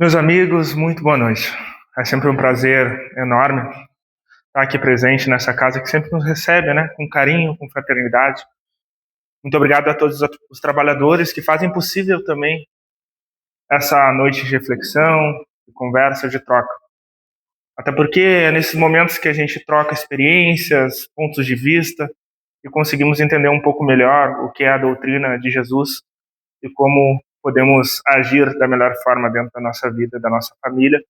Meus amigos, muito boa noite. É sempre um prazer enorme estar aqui presente nessa casa que sempre nos recebe, né, com carinho, com fraternidade. Muito obrigado a todos os trabalhadores que fazem possível também essa noite de reflexão, de conversa, de troca. Até porque é nesses momentos que a gente troca experiências, pontos de vista e conseguimos entender um pouco melhor o que é a doutrina de Jesus e como podemos agir da melhor forma dentro da nossa vida, da nossa família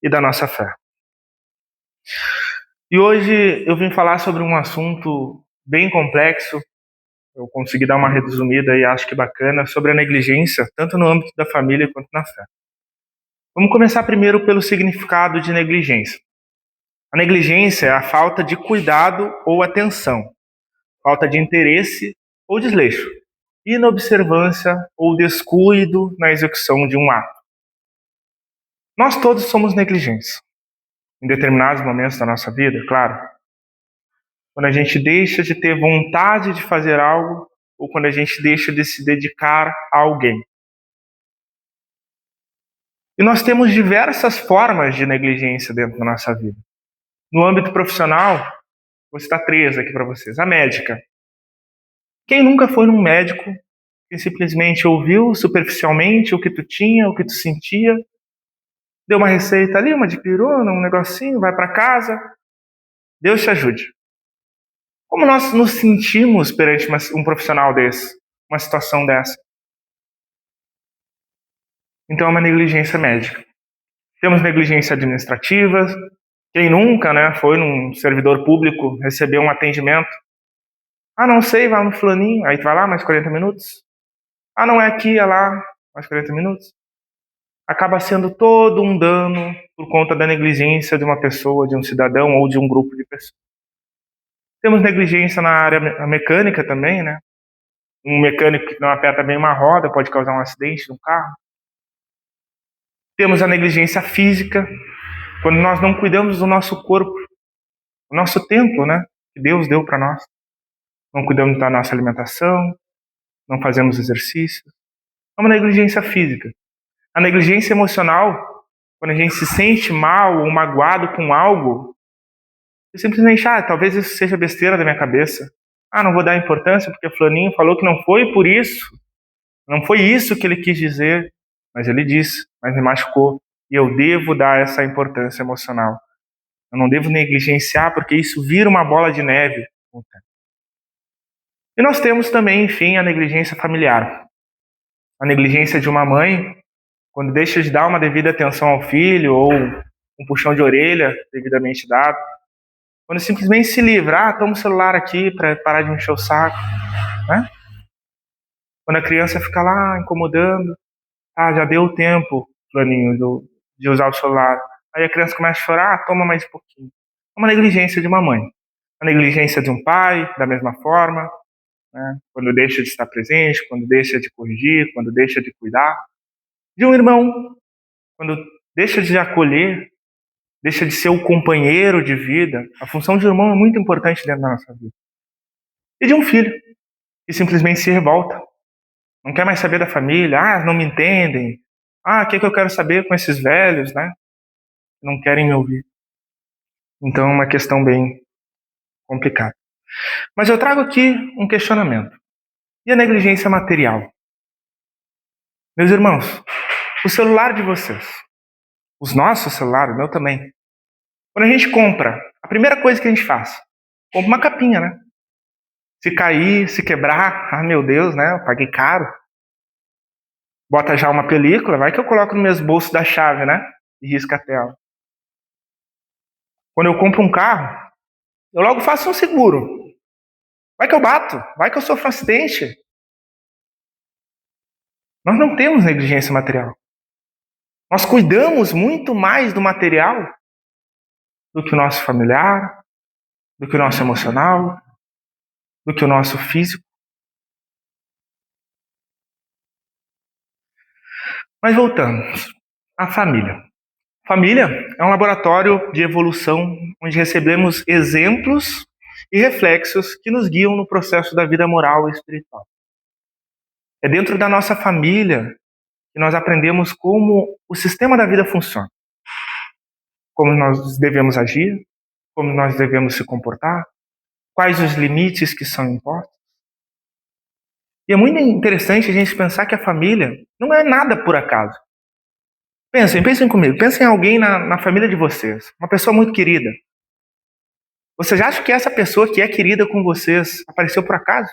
e da nossa fé. E hoje eu vim falar sobre um assunto bem complexo. Eu consegui dar uma resumida e acho que bacana sobre a negligência, tanto no âmbito da família quanto na fé. Vamos começar primeiro pelo significado de negligência. A negligência é a falta de cuidado ou atenção, falta de interesse ou desleixo, inobservância ou descuido na execução de um ato. Nós todos somos negligentes, em determinados momentos da nossa vida, claro. Quando a gente deixa de ter vontade de fazer algo, ou quando a gente deixa de se dedicar a alguém. E nós temos diversas formas de negligência dentro da nossa vida. No âmbito profissional, vou citar três aqui para vocês. A médica. Quem nunca foi num médico que simplesmente ouviu superficialmente o que tu tinha, o que tu sentia, deu uma receita ali, uma dipirona, um negocinho, vai para casa, Deus te ajude. Como nós nos sentimos perante um profissional desse, uma situação dessa? Então é uma negligência médica. Temos negligência administrativa. Quem nunca, né, foi num servidor público, recebeu um atendimento. Ah, não sei, vai no fulaninho. Aí tu vai lá, mais 40 minutos. Ah, não é aqui, é lá, mais 40 minutos. Acaba sendo todo um dano por conta da negligência de uma pessoa, de um cidadão ou de um grupo de pessoas. Temos negligência na área mecânica também, né? Um mecânico que não aperta bem uma roda pode causar um acidente no carro. Temos a negligência física, quando nós não cuidamos do nosso corpo, do nosso tempo, né, que Deus deu para nós. Não cuidamos da nossa alimentação, não fazemos exercício. É uma negligência física. A negligência emocional, quando a gente se sente mal ou magoado com algo, e simplesmente, talvez isso seja besteira da minha cabeça. Não vou dar importância porque fulaninho falou que não foi por isso. Não foi isso que ele quis dizer, mas ele disse, mas me machucou. E eu devo dar essa importância emocional. Eu não devo negligenciar, porque isso vira uma bola de neve. E nós temos também, enfim, a negligência familiar. A negligência de uma mãe, quando deixa de dar uma devida atenção ao filho, ou um puxão de orelha devidamente dado. Quando simplesmente se livra, toma o celular aqui para parar de me encher o saco. Né? Quando a criança fica lá incomodando, já deu o tempo, planinho, de usar o celular. Aí a criança começa a chorar, toma mais um pouquinho. É uma negligência de uma mãe. A negligência de um pai, da mesma forma, né? Quando deixa de estar presente, quando deixa de corrigir, quando deixa de cuidar. De um irmão, quando deixa de acolher, deixa de ser o companheiro de vida. A função de irmão é muito importante dentro da nossa vida. E de um filho, que simplesmente se revolta. Não quer mais saber da família, não me entendem. O que eu quero saber com esses velhos, né? Não querem me ouvir. Então é uma questão bem complicada. Mas eu trago aqui um questionamento. E a negligência material? Meus irmãos, o celular de vocês, os nossos celulares, o meu também. Quando a gente compra, a primeira coisa que a gente faz, compra uma capinha, né? Se cair, se quebrar, meu Deus, né? Eu paguei caro. Bota já uma película, vai que eu coloco no meus bolsos da chave, né? E risca a tela. Quando eu compro um carro, eu logo faço um seguro. Vai que eu bato, vai que eu sofro um acidente. Nós não temos negligência material. Nós cuidamos muito mais do material do que o nosso familiar, do que o nosso emocional, do que o nosso físico. Mas voltamos à família. Família é um laboratório de evolução onde recebemos exemplos e reflexos que nos guiam no processo da vida moral e espiritual. É dentro da nossa família que nós aprendemos como o sistema da vida funciona. Como nós devemos agir, como nós devemos se comportar, quais os limites que são impostos. E é muito interessante a gente pensar que a família não é nada por acaso. Pensem comigo, pensem em alguém na família de vocês, uma pessoa muito querida. Vocês acham que essa pessoa que é querida com vocês apareceu por acaso?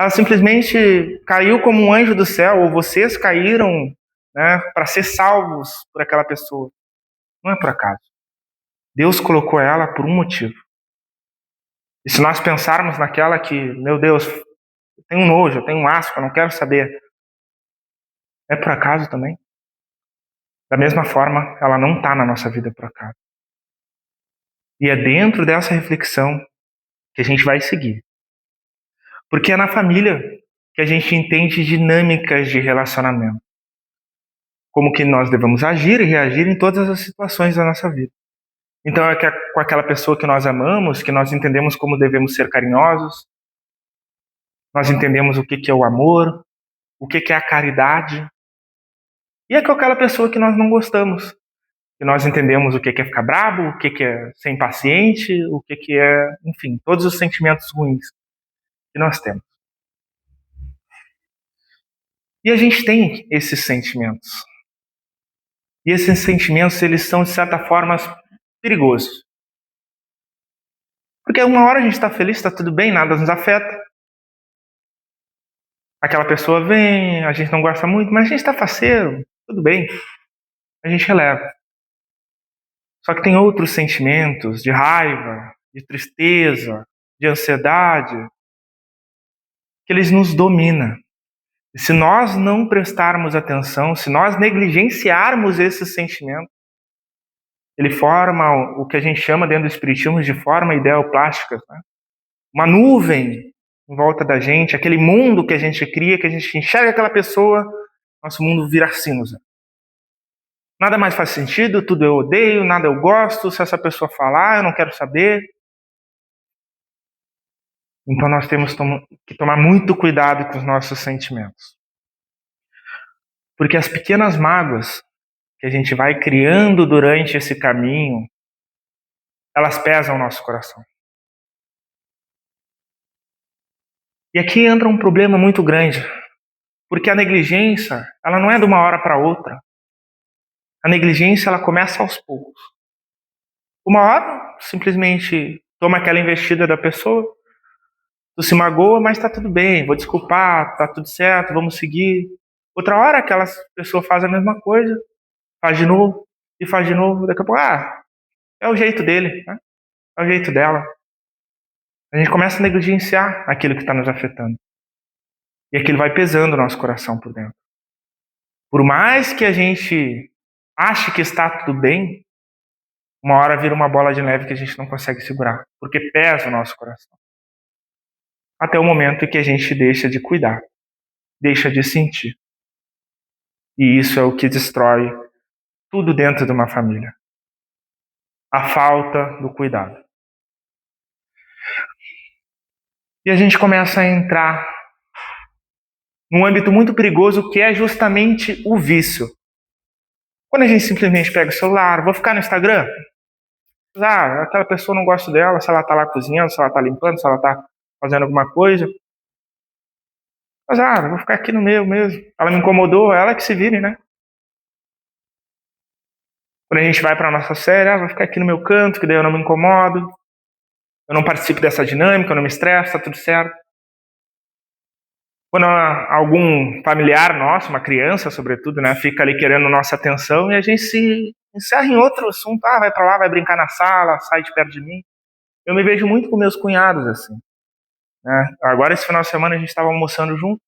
Ela simplesmente caiu como um anjo do céu, ou vocês caíram, né, para ser salvos por aquela pessoa. Não é por acaso. Deus colocou ela por um motivo. E se nós pensarmos naquela que, meu Deus, eu tenho um nojo, eu tenho um asco, eu não quero saber, é por acaso também? Da mesma forma, ela não está na nossa vida por acaso. E é dentro dessa reflexão que a gente vai seguir. Porque é na família que a gente entende dinâmicas de relacionamento. Como que nós devemos agir e reagir em todas as situações da nossa vida. Então é com aquela pessoa que nós amamos, que nós entendemos como devemos ser carinhosos, nós entendemos o que é o amor, o que é a caridade. E é com aquela pessoa que nós não gostamos, que nós entendemos o que é ficar bravo, o que é ser impaciente, o que é, enfim, todos os sentimentos ruins que nós temos. E a gente tem esses sentimentos. E esses sentimentos, eles são, de certa forma, perigosos. Porque uma hora a gente está feliz, está tudo bem, nada nos afeta. Aquela pessoa vem, a gente não gosta muito, mas a gente está faceiro, tudo bem. A gente releva. Só que tem outros sentimentos de raiva, de tristeza, de ansiedade, que eles nos dominam. E se nós não prestarmos atenção, se nós negligenciarmos esses sentimentos, ele forma o que a gente chama dentro do espiritismo de forma ideoplástica, né? Uma nuvem em volta da gente, aquele mundo que a gente cria, que a gente enxerga aquela pessoa, nosso mundo vira cinza. Nada mais faz sentido, tudo eu odeio, nada eu gosto, se essa pessoa falar, eu não quero saber. Então nós temos que tomar muito cuidado com os nossos sentimentos. Porque as pequenas mágoas que a gente vai criando durante esse caminho, elas pesam o nosso coração. E aqui entra um problema muito grande, porque a negligência, ela não é de uma hora para outra. A negligência, ela começa aos poucos. Uma hora, simplesmente toma aquela investida da pessoa, tu se magoa, mas tá tudo bem, vou desculpar, tá tudo certo, vamos seguir. Outra hora, aquela pessoa faz a mesma coisa, faz de novo, e faz de novo, daqui a pouco, é o jeito dele, né? É o jeito dela. A gente começa a negligenciar aquilo que está nos afetando. E aquilo vai pesando o nosso coração por dentro. Por mais que a gente ache que está tudo bem, uma hora vira uma bola de neve que a gente não consegue segurar, porque pesa o nosso coração. Até o momento em que a gente deixa de cuidar, deixa de sentir. E isso é o que destrói tudo dentro de uma família. A falta do cuidado. E a gente começa a entrar num âmbito muito perigoso que é justamente o vício. Quando a gente simplesmente pega o celular, vou ficar no Instagram? Aquela pessoa não gosto dela, se ela tá lá cozinhando, se ela tá limpando, se ela tá fazendo alguma coisa. Mas, vou ficar aqui no meu mesmo. Ela me incomodou, ela que se vire, né? Quando a gente vai pra nossa série, vou ficar aqui no meu canto, que daí eu não me incomodo. Eu não participo dessa dinâmica, eu não me estresso, tá tudo certo. Quando algum familiar nosso, uma criança sobretudo, né, fica ali querendo nossa atenção e a gente se encerra em outro assunto, vai pra lá, vai brincar na sala, sai de perto de mim. Eu me vejo muito com meus cunhados, assim. Né? Agora, esse final de semana, a gente estava almoçando junto.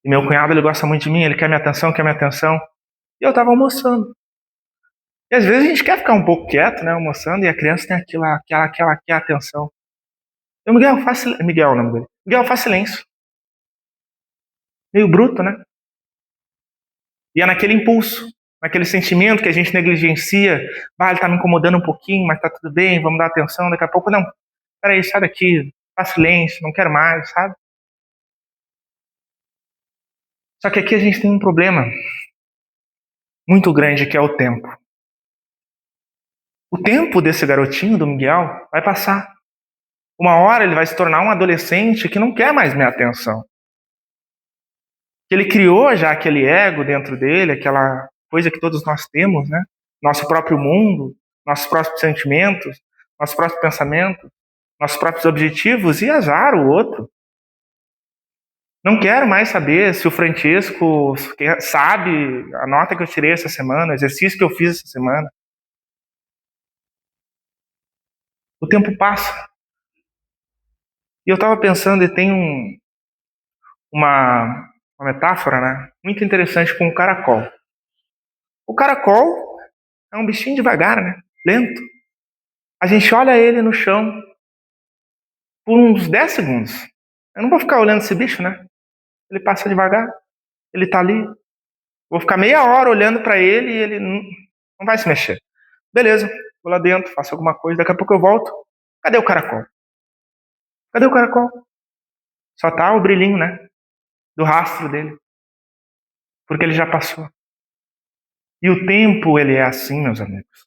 E meu cunhado, ele gosta muito de mim, ele quer minha atenção, quer minha atenção. E eu estava almoçando. E às vezes a gente quer ficar um pouco quieto, né, almoçando, e a criança tem aquela quer atenção. Miguel, faz silêncio. Miguel é o nome dele. Miguel, faz silêncio. Meio bruto, né? E é naquele impulso, naquele sentimento que a gente negligencia. Ele tá me incomodando um pouquinho, mas tá tudo bem, vamos dar atenção. Daqui a pouco, não. Peraí, sai daqui, faz silêncio, não quero mais, sabe? Só que aqui a gente tem um problema muito grande, que é o tempo. O tempo desse garotinho, do Miguel, vai passar. Uma hora ele vai se tornar um adolescente que não quer mais minha atenção. Ele criou já aquele ego dentro dele, aquela coisa que todos nós temos, né? Nosso próprio mundo, nossos próprios sentimentos, nossos próprios pensamentos, nossos próprios objetivos, e azar o outro. Não quero mais saber se o Francesco sabe a nota que eu tirei essa semana, o exercício que eu fiz essa semana. O tempo passa. E eu estava pensando, e tem uma metáfora, né, muito interessante com o caracol. O caracol é um bichinho devagar, né, lento. A gente olha ele no chão por uns 10 segundos. Eu não vou ficar olhando esse bicho, né? Ele passa devagar, ele tá ali. Vou ficar meia hora olhando para ele e ele não vai se mexer. Beleza, vou lá dentro, faço alguma coisa, daqui a pouco eu volto. Cadê o caracol? Cadê o caracol? Só tá o brilhinho, né? Do rastro dele. Porque ele já passou. E o tempo, ele é assim, meus amigos.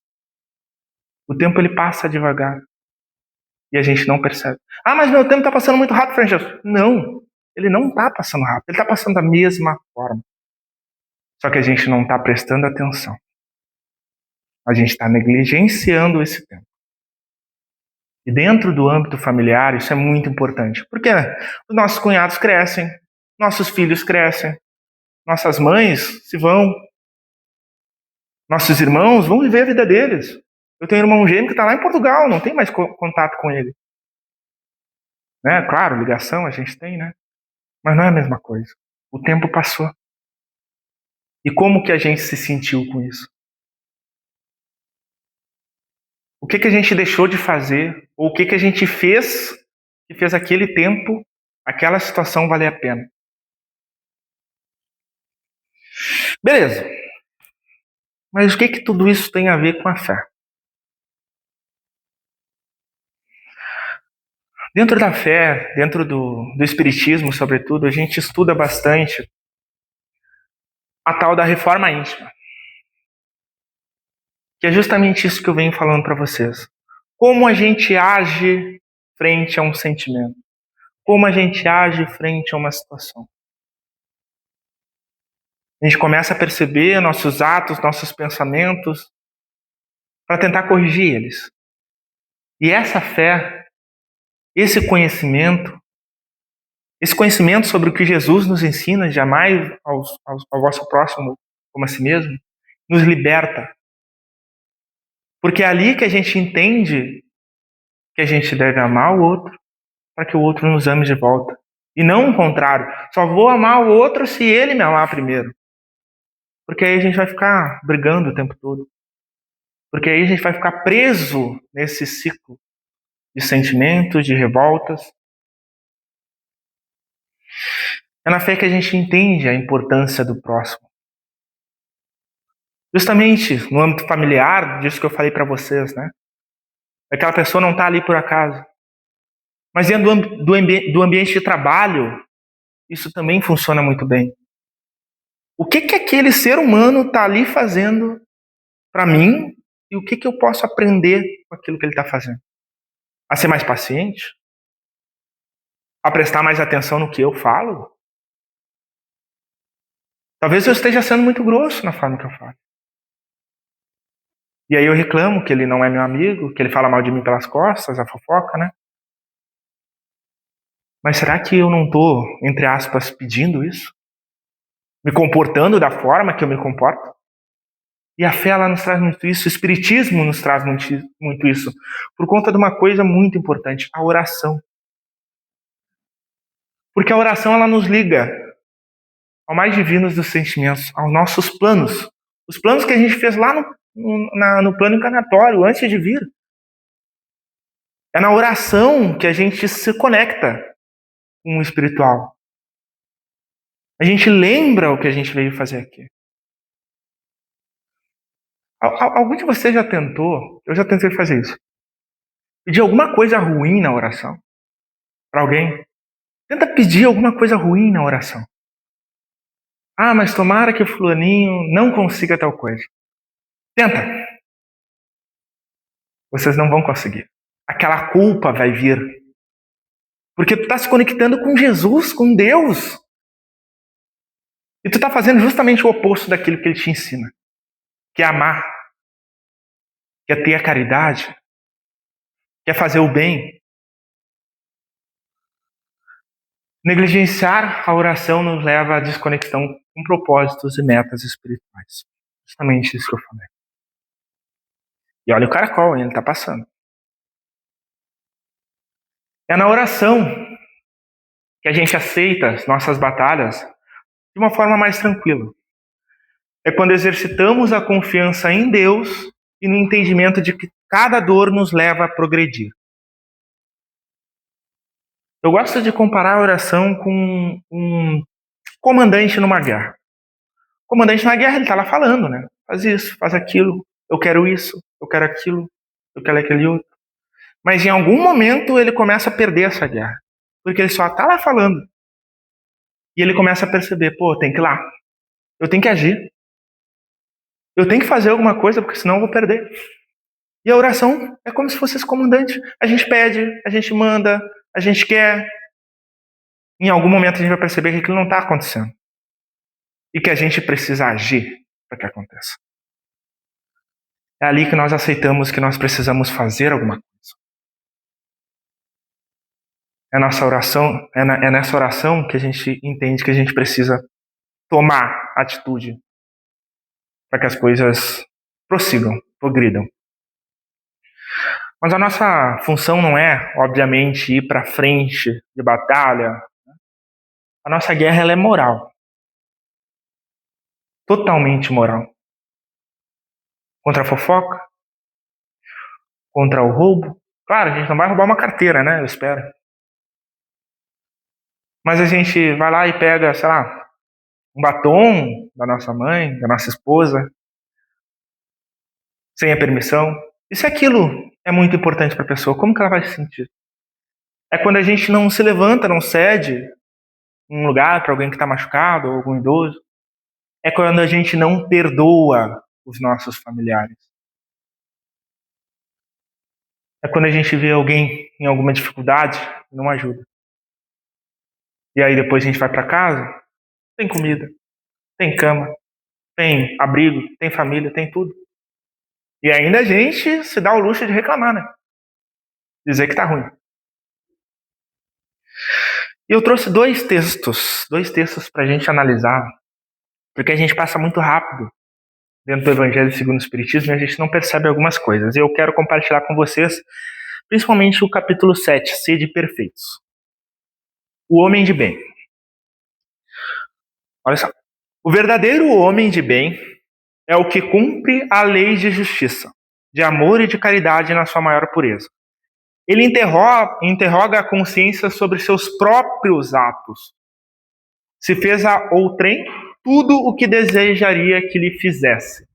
O tempo, ele passa devagar. E a gente não percebe. Ah, mas meu tempo tá passando muito rápido, Francesco. Não, ele não tá passando rápido. Ele tá passando da mesma forma. Só que a gente não tá prestando atenção. A gente está negligenciando esse tempo. E dentro do âmbito familiar, isso é muito importante. Porque os nossos cunhados crescem, nossos filhos crescem, nossas mães se vão, nossos irmãos vão viver a vida deles. Eu tenho um irmão gêmeo que está lá em Portugal, não tem mais contato com ele. Né? Claro, ligação a gente tem, né? Mas não é a mesma coisa. O tempo passou. E como que a gente se sentiu com isso? O que que a gente deixou de fazer? Ou o que que a gente fez que fez aquele tempo, aquela situação valer a pena? Beleza. Mas o que que tudo isso tem a ver com a fé? Dentro da fé, dentro do Espiritismo, sobretudo, a gente estuda bastante a tal da reforma íntima. Que é justamente isso que eu venho falando para vocês. Como a gente age frente a um sentimento. Como a gente age frente a uma situação. A gente começa a perceber nossos atos, nossos pensamentos, para tentar corrigir eles. E essa fé, esse conhecimento sobre o que Jesus nos ensina, de amar ao vosso próximo como a si mesmo, nos liberta. Porque é ali que a gente entende que a gente deve amar o outro para que o outro nos ame de volta. E não o contrário. Só vou amar o outro se ele me amar primeiro. Porque aí a gente vai ficar brigando o tempo todo. Porque aí a gente vai ficar preso nesse ciclo de sentimentos, de revoltas. É na fé que a gente entende a importância do próximo. Justamente no âmbito familiar, disso que eu falei para vocês, né? Aquela pessoa não está ali por acaso. Mas dentro do ambiente de trabalho, isso também funciona muito bem. O que que aquele ser humano está ali fazendo para mim e o que que eu posso aprender com aquilo que ele está fazendo? A ser mais paciente? A prestar mais atenção no que eu falo? Talvez eu esteja sendo muito grosso na forma que eu falo. E aí eu reclamo que ele não é meu amigo, que ele fala mal de mim pelas costas, a fofoca, né? Mas será que eu não estou, entre aspas, pedindo isso? Me comportando da forma que eu me comporto? E a fé, ela nos traz muito isso, o Espiritismo nos traz muito isso, por conta de uma coisa muito importante, a oração. Porque a oração, ela nos liga ao mais divino dos sentimentos, aos nossos planos. Os planos que a gente fez lá no plano encarnatório, antes de vir. É na oração que a gente se conecta com o espiritual. A gente lembra o que a gente veio fazer aqui. Algum de vocês já tentou? Eu já tentei fazer isso. Pedir alguma coisa ruim na oração para alguém. Tenta pedir alguma coisa ruim na oração. Ah, mas tomara que o fulaninho não consiga tal coisa. Tenta. Vocês não vão conseguir. Aquela culpa vai vir. Porque tu está se conectando com Jesus, com Deus. E tu está fazendo justamente o oposto daquilo que ele te ensina. Que é amar. Que é ter a caridade. Que é fazer o bem. Negligenciar a oração nos leva à desconexão com propósitos e metas espirituais. Justamente isso que eu falei. E olha o caracol, ele está passando. É na oração que a gente aceita as nossas batalhas de uma forma mais tranquila. É quando exercitamos a confiança em Deus e no entendimento de que cada dor nos leva a progredir. Eu gosto de comparar a oração com um comandante numa guerra. O comandante na guerra, ele está lá falando, né? Faz isso, faz aquilo, eu quero isso, eu quero aquilo, eu quero aquele outro. Mas em algum momento ele começa a perder essa guerra. Porque ele só está lá falando. E ele começa a perceber, pô, tem que ir lá. Eu tenho que agir. Eu tenho que fazer alguma coisa, porque senão eu vou perder. E a oração é como se fosse esse comandante. A gente pede, a gente manda, a gente quer. Em algum momento a gente vai perceber que aquilo não está acontecendo. E que a gente precisa agir para que aconteça. É ali que nós aceitamos que nós precisamos fazer alguma coisa. É nossa oração, é nessa oração que a gente entende que a gente precisa tomar atitude para que as coisas prossigam, progridam. Mas a nossa função não é, obviamente, ir para frente de batalha. A nossa guerra ela é moral. Totalmente moral. Contra a fofoca, contra o roubo. Claro, a gente não vai roubar uma carteira, né? Eu espero. Mas a gente vai lá e pega, sei lá, um batom da nossa mãe, da nossa esposa, sem a permissão. E se aquilo é muito importante para a pessoa, como que ela vai se sentir? É quando a gente não se levanta, não cede um lugar para alguém que está machucado ou algum idoso. É quando a gente não perdoa os nossos familiares. É quando a gente vê alguém em alguma dificuldade e não ajuda. E aí depois a gente vai para casa, tem comida, tem cama, tem abrigo, tem família, tem tudo. E ainda a gente se dá o luxo de reclamar, né? Dizer que tá ruim. E eu trouxe dois textos para a gente analisar, porque a gente passa muito rápido dentro do Evangelho segundo o Espiritismo e a gente não percebe algumas coisas. E eu quero compartilhar com vocês, principalmente o capítulo 7, Sede Perfeitos. O homem de bem. Olha só. O verdadeiro homem de bem é o que cumpre a lei de justiça, de amor e de caridade na sua maior pureza. Ele interroga a consciência sobre seus próprios atos. Se fez a outrem tudo o que desejaria que lhe fizesse.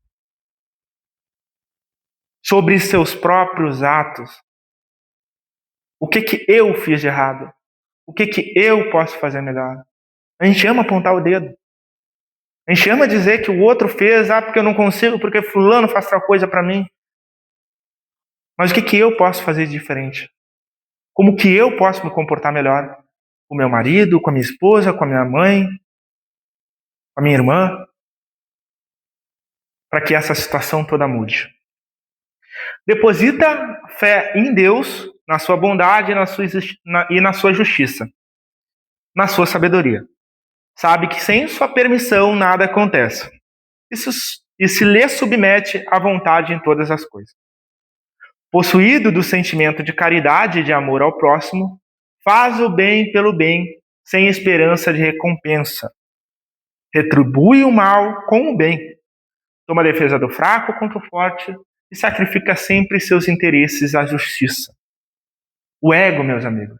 Sobre seus próprios atos. O que eu fiz de errado? O que eu posso fazer melhor? A gente ama apontar o dedo. A gente ama dizer que o outro fez, porque eu não consigo, porque fulano faz tal coisa para mim. Mas o que eu posso fazer de diferente? Como que eu posso me comportar melhor? Com o meu marido, com a minha esposa, com a minha mãe, com a minha irmã? Para que essa situação toda mude. Deposita fé em Deus, na sua bondade e na sua justiça, na sua sabedoria. Sabe que sem sua permissão nada acontece. E se lhe submete à vontade em todas as coisas. Possuído do sentimento de caridade e de amor ao próximo, faz o bem pelo bem, sem esperança de recompensa. Retribui o mal com o bem. Toma a defesa do fraco contra o forte e sacrifica sempre seus interesses à justiça. O ego, meus amigos.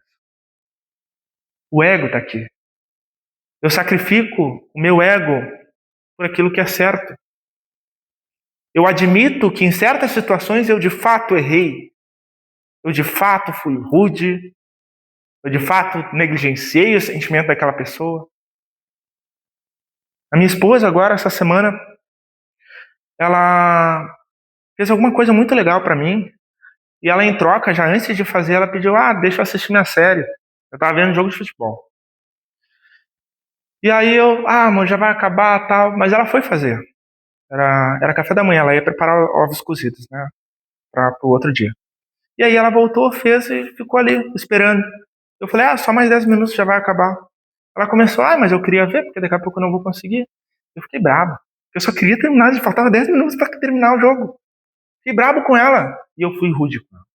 O ego está aqui. Eu sacrifico o meu ego por aquilo que é certo. Eu admito que em certas situações eu de fato errei. Eu de fato fui rude. Eu de fato negligenciei o sentimento daquela pessoa. A minha esposa agora, essa semana, ela fez alguma coisa muito legal pra mim. E ela, em troca, já antes de fazer, ela pediu: deixa eu assistir minha série. Eu tava vendo jogo de futebol. E aí eu, amor, já vai acabar, tal. Mas ela foi fazer. Era café da manhã, ela ia preparar ovos cozidos, né? Pro outro dia. E aí ela voltou, fez e ficou ali, esperando. Eu falei: só mais 10 minutos já vai acabar. Ela começou: mas eu queria ver, porque daqui a pouco eu não vou conseguir. Eu fiquei bravo. Eu só queria terminar, faltava 10 minutos pra terminar o jogo. Fiquei bravo com ela. E eu fui rude com ela.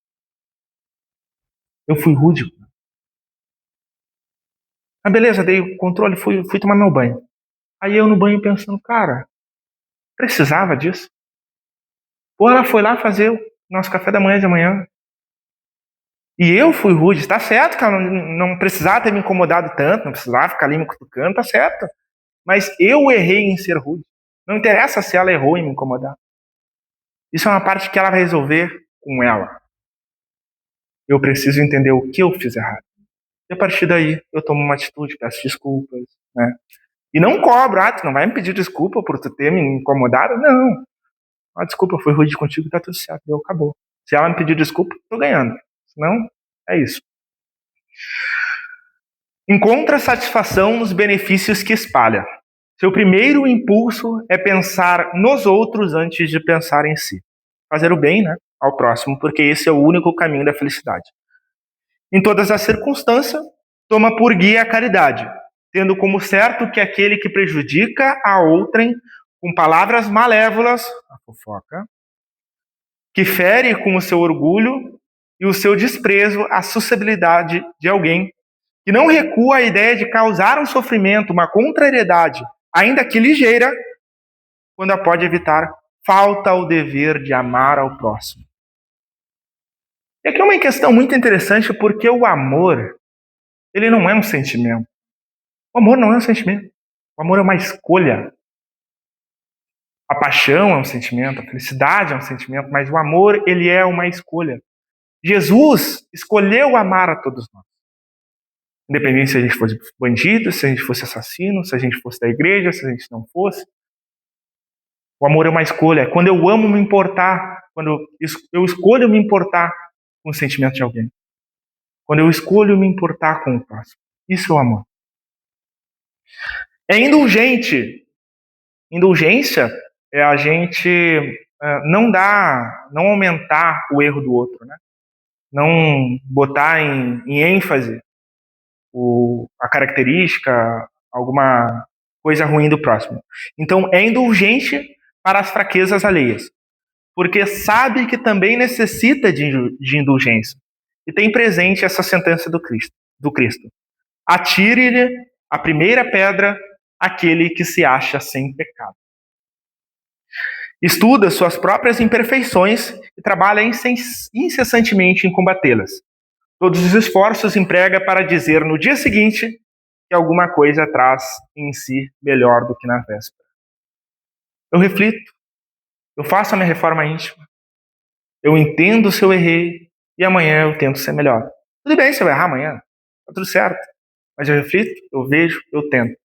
Eu fui rude com ela. Beleza, dei o controle, fui tomar meu banho. Aí eu no banho pensando: cara, precisava disso? Ou ela foi lá fazer o nosso café da manhã de amanhã. E eu fui rude. Tá certo que ela não precisava ter me incomodado tanto, não precisava ficar ali me cutucando, tá certo. Mas eu errei em ser rude. Não interessa se ela errou em me incomodar. Isso é uma parte que ela vai resolver com ela. Eu preciso entender o que eu fiz errado. E a partir daí, eu tomo uma atitude, peço desculpas, né? E não cobro, tu não vai me pedir desculpa por tu ter me incomodado? Não. Desculpa, eu fui rude contigo, tá tudo certo, deu, acabou. Se ela me pedir desculpa, tô ganhando. Senão, é isso. Encontra satisfação nos benefícios que espalha. Seu primeiro impulso é pensar nos outros antes de pensar em si. Fazer o bem, né, ao próximo, porque esse é o único caminho da felicidade. Em todas as circunstâncias, toma por guia a caridade, tendo como certo que aquele que prejudica a outrem com palavras malévolas, a fofoca, que fere com o seu orgulho e o seu desprezo a suscetibilidade de alguém, que não recua à ideia de causar um sofrimento, uma contrariedade, ainda que ligeira, quando a pode evitar, falta o dever de amar ao próximo. E aqui é uma questão muito interessante, porque o amor, ele não é um sentimento. O amor não é um sentimento. O amor é uma escolha. A paixão é um sentimento, a felicidade é um sentimento, mas o amor, ele é uma escolha. Jesus escolheu amar a todos nós. Independente se a gente fosse bandido, se a gente fosse assassino, se a gente fosse da igreja, se a gente não fosse. O amor é uma escolha. É quando eu amo me importar, quando eu escolho me importar com o sentimento de alguém. Quando eu escolho me importar com o próximo. Isso é o amor. É indulgente. Indulgência é a gente não aumentar o erro do outro, né? Não botar em ênfase a característica, alguma coisa ruim do próximo. Então, é indulgente para as fraquezas alheias, porque sabe que também necessita de indulgência. E tem presente essa sentença do Cristo. Atire-lhe a primeira pedra aquele que se acha sem pecado. Estuda suas próprias imperfeições e trabalha incessantemente em combatê-las. Todos os esforços emprega para dizer no dia seguinte que alguma coisa traz em si melhor do que na véspera. Eu reflito, eu faço a minha reforma íntima, eu entendo se eu errei e amanhã eu tento ser melhor. Tudo bem se eu errar amanhã, tá tudo certo. Mas eu reflito, eu vejo, eu tento.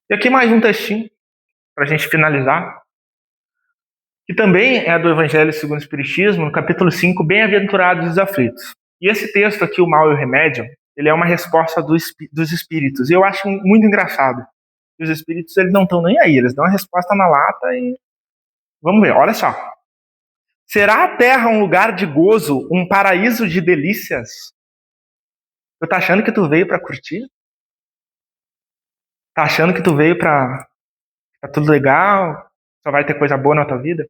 E aqui mais um textinho para a gente finalizar, que também é do Evangelho segundo o Espiritismo, no capítulo 5, Bem-aventurados os aflitos. E esse texto aqui, O Mal e o Remédio, ele é uma resposta dos espíritos. E eu acho muito engraçado. Os espíritos, eles não estão nem aí, eles dão a resposta na lata e... Vamos ver, olha só. Será a Terra um lugar de gozo, um paraíso de delícias? Tu tá achando que tu veio para curtir? Tá achando que tu veio para tá tudo legal? Só vai ter coisa boa na tua vida?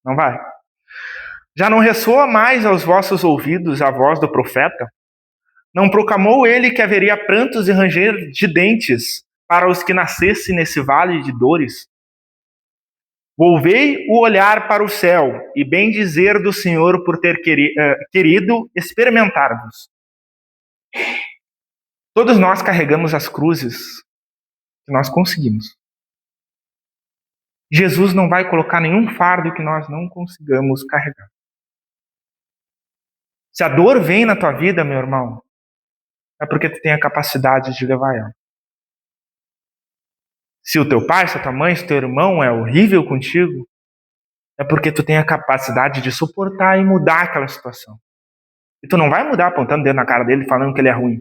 Não vai. Já não ressoa mais aos vossos ouvidos a voz do profeta? Não proclamou ele que haveria prantos e ranger de dentes para os que nascessem nesse vale de dores? Volvei o olhar para o céu e bem dizer do Senhor por ter querido experimentar-vos. Todos nós carregamos as cruzes que nós conseguimos. Jesus não vai colocar nenhum fardo que nós não consigamos carregar. Se a dor vem na tua vida, meu irmão, é porque tu tem a capacidade de levar ela. Se o teu pai, se a tua mãe, se o teu irmão é horrível contigo, é porque tu tem a capacidade de suportar e mudar aquela situação. E tu não vai mudar apontando o dedo na cara dele falando que ele é ruim.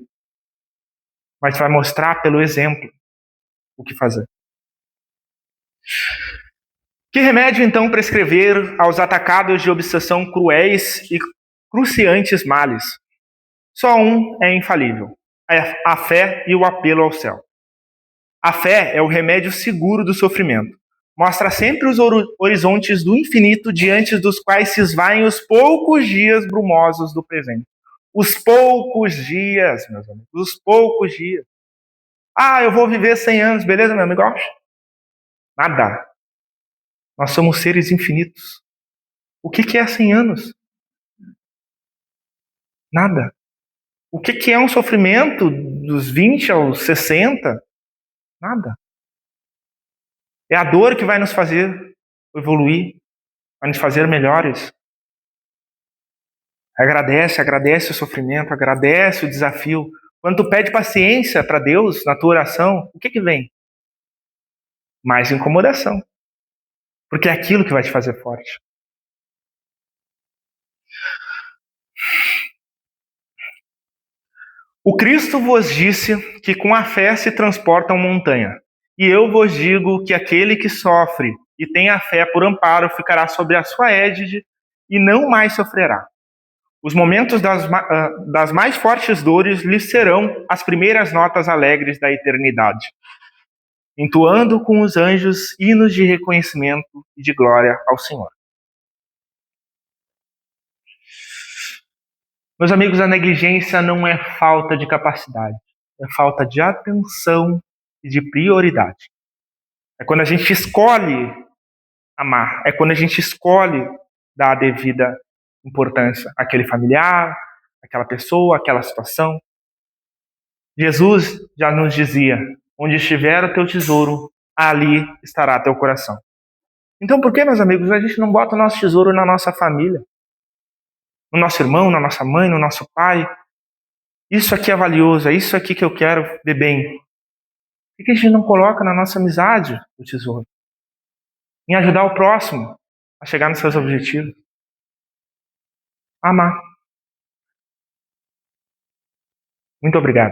Mas tu vai mostrar pelo exemplo o que fazer. Que remédio, então, prescrever aos atacados de obsessão cruéis e cruciantes males? Só um é infalível: a fé e o apelo ao céu. A fé é o remédio seguro do sofrimento. Mostra sempre os horizontes do infinito diante dos quais se esvaem os poucos dias brumosos do presente. Os poucos dias, meus amigos, os poucos dias. Ah, eu vou viver 100 anos, beleza, meu amigo? Nada. Nós somos seres infinitos. O que é 100 anos? Nada. O que é um sofrimento dos 20 aos 60? Nada. É a dor que vai nos fazer evoluir, vai nos fazer melhores. Agradece o sofrimento, agradece o desafio. Quando tu pede paciência para Deus na tua oração, o que vem? Mais incomodação. Porque é aquilo que vai te fazer forte. O Cristo vos disse que com a fé se transportam montanha. E eu vos digo que aquele que sofre e tem a fé por amparo ficará sobre a sua égide e não mais sofrerá. Os momentos das mais fortes dores lhe serão as primeiras notas alegres da eternidade, entoando com os anjos hinos de reconhecimento e de glória ao Senhor. Meus amigos, a negligência não é falta de capacidade, é falta de atenção e de prioridade. É quando a gente escolhe amar, é quando a gente escolhe dar a devida importância àquele familiar, àquela pessoa, àquela situação. Jesus já nos dizia: onde estiver o teu tesouro, ali estará teu coração. Então, por que, meus amigos, a gente não bota o nosso tesouro na nossa família? No nosso irmão, na nossa mãe, no nosso pai? Isso aqui é valioso, é isso aqui que eu quero ver bem. Por que a gente não coloca na nossa amizade o tesouro? Em ajudar o próximo a chegar nos seus objetivos. Amar. Muito obrigado.